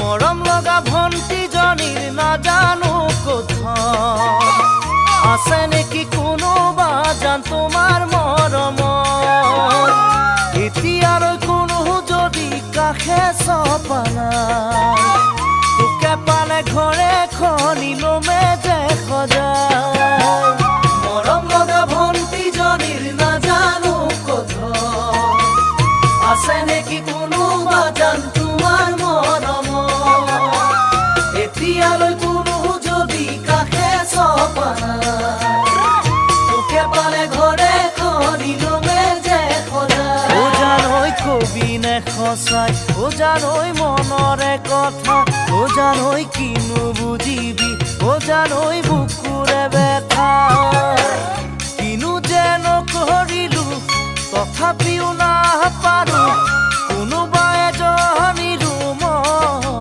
মৰম লগা ভণ্টিজনীৰ নাজানো কথা আছে নেকি কোনোবা জান তোমাৰ মৰমৰ এতিয়ালৈ কোনো যদি কাষে চপানা তোকে পালে ঘৰে খনিলমে যে সজায় মৰম লগা ভণ্টিজনীৰ নাজানো কথা আছে নেকি কোনোবা জান তোমাৰ মৰমৰ এতিয়ালৈ কোনো যদি কাষে চপানা তোকে পালে ঘৰে খনিলমে যে সজায় ও জানৈ কবি নে সঁচাই ও জানৈ মনৰে কথা ও জানৈ কিনো বুজিবি ও জানৈ বুকুৰে ব্যথা কিনো যে নকৰিলো তথাপিও নাপাৰো